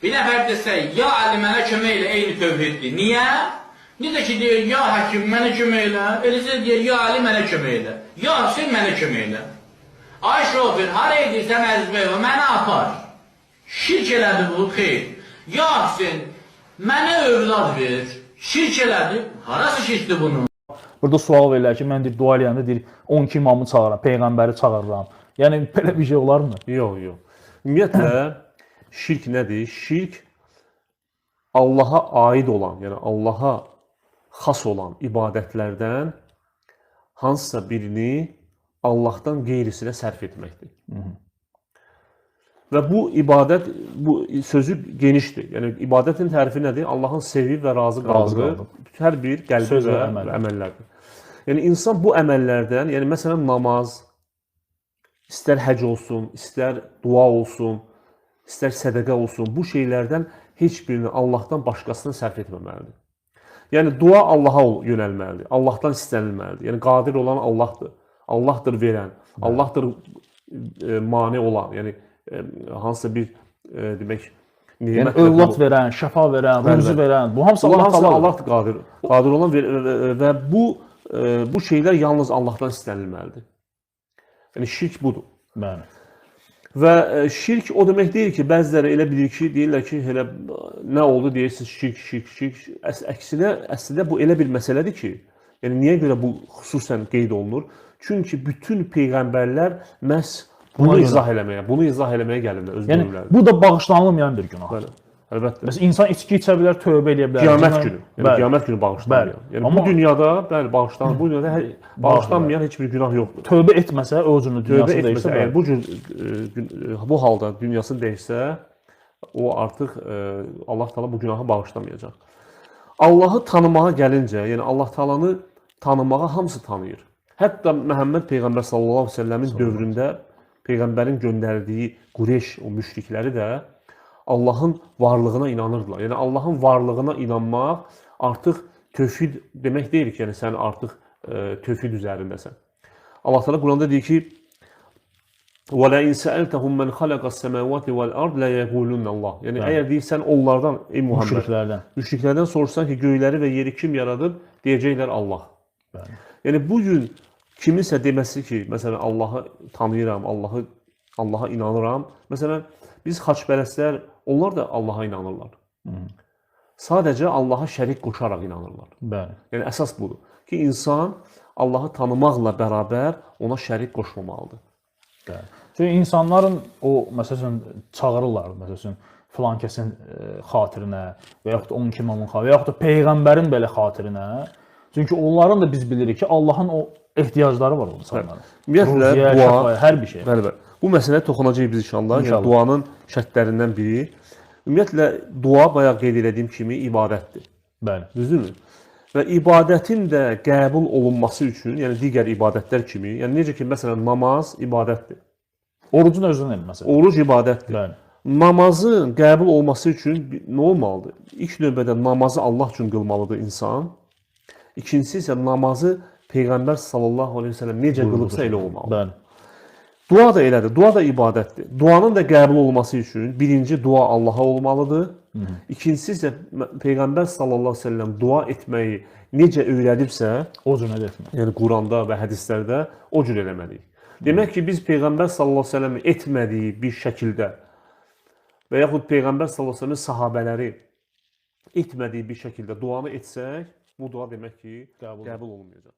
Bir nəfər desə, ya Əli mənə kömək elə, eyni tövhiddir. Niyə? Necə ki deyir, ya həkim mənə kömək elə, eləcə deyir, ya Əli mənə kömək elə, ya Hüseyin mənə kömək elə. Ay şoför, hara edirsən əzbəyə, mənə apar. Şirk elədi bu, xeyr. Ya Hüseyin, mənə övlad ver. Şirk elədi, harası şirkdir bunun? Burada sual verirlər ki, mən deyir, dua eləyəndə deyir, 12 imamı çağıram, Peyğəmbəri çağırıram. Yəni, belə bir şey olar mı? Yox, yox. Ümumiyyətlə, şirk nədir? Şirk Allaha aid olan, yəni Allaha xas olan ibadətlərdən hansısa birini Allahdan qeyrisinə sərf etməkdir. Və bu ibadət, bu sözü genişdir. Yəni, ibadətin tərifi nədir? Allahın sevib və razı qaldığı hər bir qəlbi və əməllərdir. Yəni, insan bu əməllərdən, yəni, məsələn, namaz, istər həc olsun, istər dua olsun, istər sədəqə olsun, bu şeylərdən heç birini Allahdan başqasına sərf etməməlidir. Yəni, dua Allaha yönəlməlidir, Allahdan istənilməlidir. Yəni, qadir olan Allahdır, Allahdır verən, Allahdır mane olan, yəni, hansısa bir, demək, yəni, övlad verən, şəfa verən, ruzi verən, bu hamısı Allahdır qadir olan və bu şeylər yalnız Allahdan istənilməlidir. Yəni, şirk budur. Bəli. Və şirk o demək deyil ki, bəziləri elə bilir ki, deyirlər ki, elə nə oldu deyirsiniz, şirk. Əslində bu elə bir məsələdir ki, yəni niyə görə bu xüsusən qeyd olunur? Çünki bütün peyğəmbərlər məhz bunu izah eləməyə gəlirlər öz dövrlərində. Yəni, bu da bağışlanılmayan bir günah. Bəli, əlbəttə. Məsələn, insan içki içə bilər, tövbə eləyə bilər. Qiyamət günü. Yəni, qiyamət günü bağışlanmayan. Yəni, bu dünyada, bəli, bu dünyada bağışlanmayan heç bir günah yoxdur. Tövbə etməsə, özünü dünyası dəyişsə, əgər bu halda dünyası dəyişsə, o artıq Allah Taala bu günahı bağışlamayacaq. Allahı tanımağa gəlincə, yəni Allah Taalanı tanımağa hamısı tanıyır. Hətta Məhəmməd Peyğəmbər sallallahu əleyhi və səlləmin dövründə Peyğəmbərin göndərdiyi Qureyş, o müşrikləri də Allahın varlığına inanırdılar. Yəni, Allahın varlığına inanmaq artıq tövhid demək deyil ki, yəni sən artıq tövhid üzərindəsən. Allah Teala Quranda deyir ki, وَلَئِنْ سَأَلْتَهُمْ مَنْ خَلَقَ السَّمَاوَاتِ وَالْأَرْضِ لَيَقُولُنَّ اللّٰهِ Yəni, əgər deyirsən onlardan, ey Muhammed, müşriklərdən soruşsan ki, göyləri və yeri kim yaradıb, deyəcəklər Allah. Yəni, bugün kiminsə deməsi ki, məsələn, Allahı tanıyıram, Allaha inanıram. Məsələn, biz xaçpərəstlər, onlar da Allaha inanırlar. Sadəcə Allaha şərik qoşaraq inanırlar. Yəni, əsas budur ki, insan Allahı tanımaqla bərabər ona şərik qoşmamalıdır. Çünki insanların o, məsələn, çağırırlar, məsələn, filan kəsin xatirinə və yaxud da 12 imamın xatirinə və yaxud da Peyğəmbərin belə xatirinə. Çünki onların da biz bilirik ki, Allahın o ehtiyacları var o insanların. Ümumiyyətlə, dua, hər bir şey. Bəli. Bu məsələyə toxunacağıq biz inşallah. Yəni, duanın şərtlərindən biri. Ümumiyyətlə, dua bayaq qeyd etdiyim kimi ibadətdir. Bəli. Düzdürmü? Və ibadətin də qəbul olunması üçün, yəni digər ibadətlər kimi, yəni necə ki, məsələn, namaz ibadətdir. Orucun özünün elmi, məsələn. Oruc ibadətdir. Bəli. Namazın qəbul olması üçün nə olmalıdır? İlk növbədə namazı Allah üçün qılmalıdır insan. İkincisi isə namazı Peyğəmbər sallallahu əleyhi və səlləm necə qılıbsa elə olmalıdır. Bəli. Dua da elədir, dua da ibadətdir. Duanın da qəbul olması üçün birinci dua Allaha olmalıdır. İkincisi isə Peyğəmbər sallallahu əleyhi və səlləm dua etməyi necə öyrədibsə, o cür etmək. Yəni Quranda və hədislərdə o cür eləməliyik. Demək ki, biz Peyğəmbər sallallahu əleyhi və səlləmin etmədiyi bir şəkildə və yaxud Peyğəmbər sallallahu əleyhi və səlləmin sahabələri etmədiyi bir şəkildə duanı etsək, bu dua demək ki, qəbul olunmayacaq.